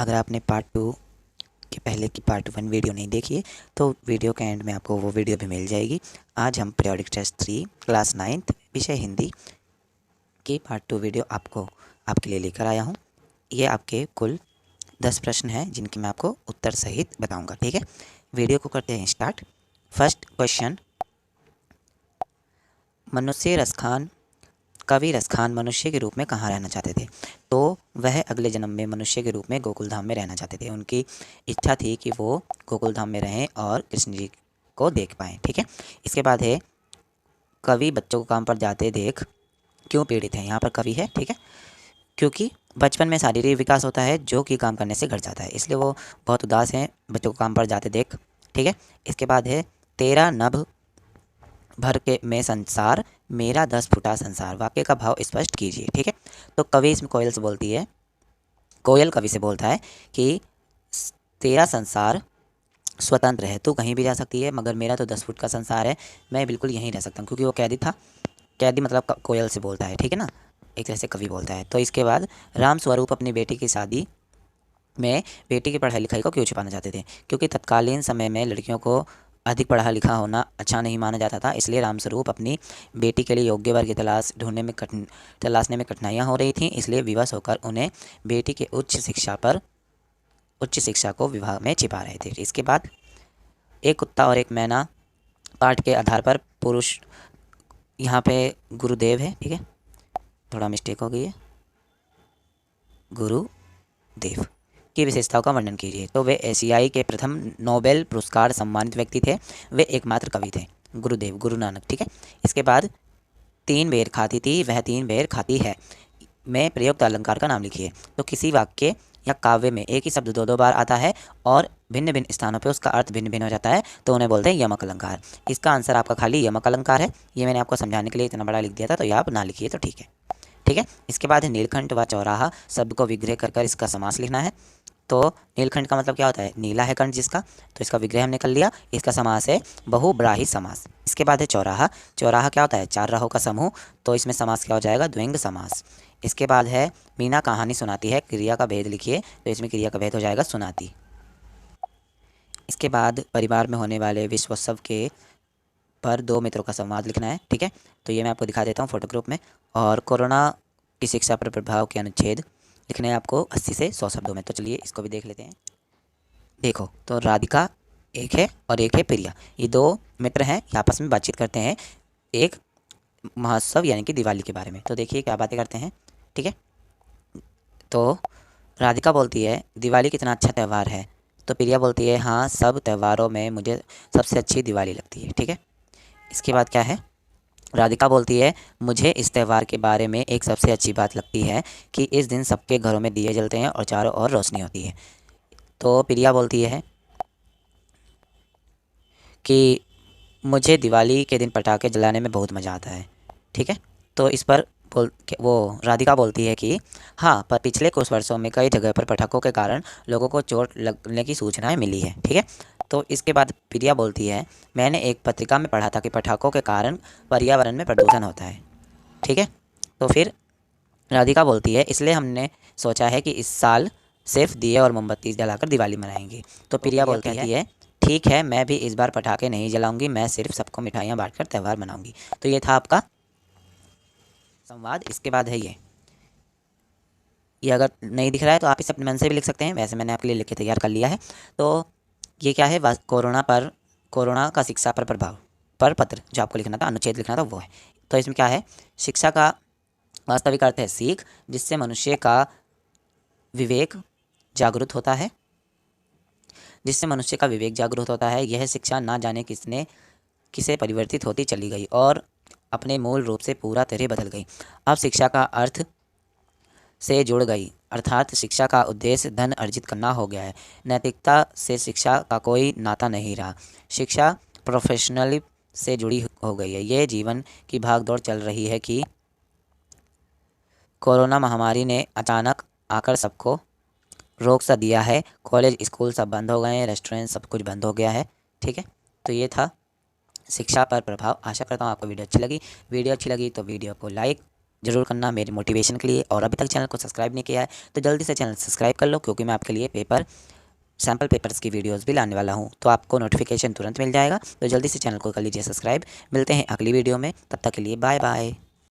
अगर आपने पार्ट 2 के पहले की पार्ट 1 वीडियो नहीं देखी है तो वीडियो के एंड में आपको वो वीडियो भी मिल जाएगी। आज हम पीरियोडिक टेस्ट 3 क्लास 9th विषय हिंदी की पार्ट 2 वीडियो आपके लिए लेकर आया हूँ। ये आपके कुल 10 प्रश्न हैं जिनकी मैं आपको उत्तर सहित बताऊँगा। ठीक है, वीडियो को करते हैं स्टार्ट। फर्स्ट क्वेश्चन, मनुष्य रसखान कवि रसखान मनुष्य के रूप में कहाँ रहना चाहते थे? तो वह अगले जन्म में मनुष्य के रूप में गोकुल धाम में रहना चाहते थे। उनकी इच्छा थी कि वो गोकुल धाम में रहें और कृष्ण जी को देख पाएँ। ठीक है, इसके बाद है कवि बच्चों को काम पर जाते देख क्यों पीड़ित हैं? यहाँ पर कवि है। ठीक है, क्योंकि बचपन में शारीरिक विकास होता है जो कि काम करने से घट जाता है, इसलिए वो बहुत उदास हैं बच्चों को काम पर जाते देख। ठीक है, इसके बाद है तेरा नभ भर के में संसार मेरा 10 फुटा संसार, वाक्य का भाव स्पष्ट कीजिए। ठीक है, तो कवि इसमें कोयल से बोलती है, कोयल कवि से बोलता है कि तेरा संसार स्वतंत्र है, तू कहीं भी जा सकती है, मगर मेरा तो 10 फुट का संसार है, मैं बिल्कुल यहीं रह सकता हूँ। क्योंकि वो कैदी था, कैदी मतलब कोयल से बोलता है। ठीक है ना, एक तरह से कवि बोलता है। तो इसके बाद राम स्वरूप अपनी बेटी की शादी में बेटी की पढ़ाई लिखाई को क्यों छिपाना चाहते थे? क्योंकि तत्कालीन समय में लड़कियों को अधिक पढ़ा लिखा होना अच्छा नहीं माना जाता था, इसलिए रामस्वरूप अपनी बेटी के लिए योग्य वर की तलाशने में कठिनाइयाँ हो रही थीं, इसलिए विवश होकर उन्हें बेटी के उच्च शिक्षा को विवाह में छिपा रहे थे। इसके बाद एक कुत्ता और एक मैना पाठ के आधार पर पुरुष, यहाँ पे गुरुदेव है। ठीक है, थोड़ा मिस्टेक हो गई है, गुरुदेव की विशेषताओं का वर्णन कीजिए। तो वे एशियाई के प्रथम नोबेल पुरस्कार सम्मानित व्यक्ति थे, वे एकमात्र कवि थे, गुरुदेव गुरु नानक। ठीक है, इसके बाद 3 बेर खाती थी वह 3 बेर खाती है में प्रयुक्त अलंकार का नाम लिखिए। तो किसी वाक्य या काव्य में एक ही शब्द 2 बार आता है और भिन्न भिन्न स्थानों पे उसका अर्थ भिन्न भिन्न हो जाता है, तो उन्हें बोलते हैं यमक अलंकार। इसका आंसर आपका खाली यमक अलंकार है। ये मैंने आपको समझाने के लिए इतना बड़ा लिख दिया था, तो ये आप ना लिखिए तो ठीक है। ठीक है, इसके बाद है नीलकंठ व चौराहा शब्द को विग्रह कर इसका समास लिखना है। तो नीलकंठ का मतलब क्या होता है? नीला है कंठ जिसका, तो इसका विग्रह हमने कर लिया। इसका समास है बहुब्राही समास। इसके बाद है चौराहा, चौराहा क्या होता है? 4 राहों का समूह, तो इसमें समास क्या हो जाएगा? द्विंग समास। इसके बाद है मीना कहानी सुनाती है, क्रिया का भेद लिखिए, तो इसमें क्रिया का भेद हो जाएगा सुनाती। इसके बाद परिवार में होने वाले विश्वोत्सव के पर 2 मित्रों का संवाद लिखना है। ठीक है, तो ये मैं आपको दिखा देता हूँ फोटो ग्रुप में। और कोरोना की शिक्षा पर प्रभाव के अनुच्छेद लिखने हैं आपको 80 से 100 शब्दों में। तो चलिए इसको भी देख लेते हैं। देखो, तो राधिका एक है और एक है प्रिया, ये 2 मित्र हैं, ये आपस में बातचीत करते हैं एक महोत्सव यानी कि दिवाली के बारे में। तो देखिए क्या बातें करते हैं। ठीक है, तो राधिका बोलती है दिवाली कितना अच्छा त्यौहार है, तो प्रिया बोलती है हाँ, सब त्योहारों में मुझे सबसे अच्छी दिवाली लगती है। ठीक है, इसके बाद क्या है? राधिका बोलती है मुझे इस त्यौहार के बारे में एक सबसे अच्छी बात लगती है कि इस दिन सबके घरों में दिए जलते हैं और चारों ओर रोशनी होती है। तो प्रिया बोलती है कि मुझे दिवाली के दिन पटाखे जलाने में बहुत मज़ा आता है। ठीक है, तो इस पर वो राधिका बोलती है कि हाँ, पर पिछले कुछ वर्षों में कई जगह पर पटाखों के कारण लोगों को चोट लगने की सूचनाएं मिली है। ठीक है, तो इसके बाद प्रिया बोलती है मैंने एक पत्रिका में पढ़ा था कि पटाखों के कारण पर्यावरण में प्रदूषण होता है। ठीक है, तो फिर राधिका बोलती है इसलिए हमने सोचा है कि इस साल सिर्फ दिए और मोमबत्ती जलाकर दिवाली मनाएंगे। तो प्रिया बोलती है ठीक है, मैं भी इस बार पटाखे नहीं जलाऊंगी, मैं सिर्फ सबको मिठाइयाँ बांटकर त्यौहार मनाऊंगी। तो ये था आपका संवाद। इसके बाद है ये अगर नहीं दिख रहा है तो आप इसे अपने मन से भी लिख सकते हैं, वैसे मैंने आपके लिए लिख के तैयार कर लिया है। तो ये क्या है? कोरोना का शिक्षा पर प्रभाव पर पत्र जो आपको लिखना था, अनुच्छेद लिखना था, वो है। तो इसमें क्या है? शिक्षा का वास्तविक अर्थ है सीख, जिससे मनुष्य का विवेक जागृत होता है, यह शिक्षा ना जाने किसे परिवर्तित होती चली गई और अपने मूल रूप से पूरा तरह बदल गई। अब शिक्षा का अर्थ से जुड़ गई, अर्थात शिक्षा का उद्देश्य धन अर्जित करना हो गया है। नैतिकता से शिक्षा का कोई नाता नहीं रहा, शिक्षा प्रोफेशनली से जुड़ी हो गई है। ये जीवन की भाग दौड़ चल रही है कि कोरोना महामारी ने अचानक आकर सबको रोक सा दिया है। कॉलेज स्कूल सब बंद हो गए हैं, रेस्टोरेंट सब कुछ बंद हो गया है। ठीक है, तो ये था शिक्षा पर प्रभाव। आशा करता हूँ आपको वीडियो अच्छी लगी तो वीडियो को लाइक ज़रूर करना मेरे मोटिवेशन के लिए। और अभी तक चैनल को सब्सक्राइब नहीं किया है तो जल्दी से चैनल सब्सक्राइब कर लो, क्योंकि मैं आपके लिए सैम्पल पेपर्स की वीडियोस भी लाने वाला हूँ, तो आपको नोटिफिकेशन तुरंत मिल जाएगा। तो जल्दी से चैनल को कर लीजिए सब्सक्राइब। मिलते हैं अगली वीडियो में, तब तक के लिए बाय बाय।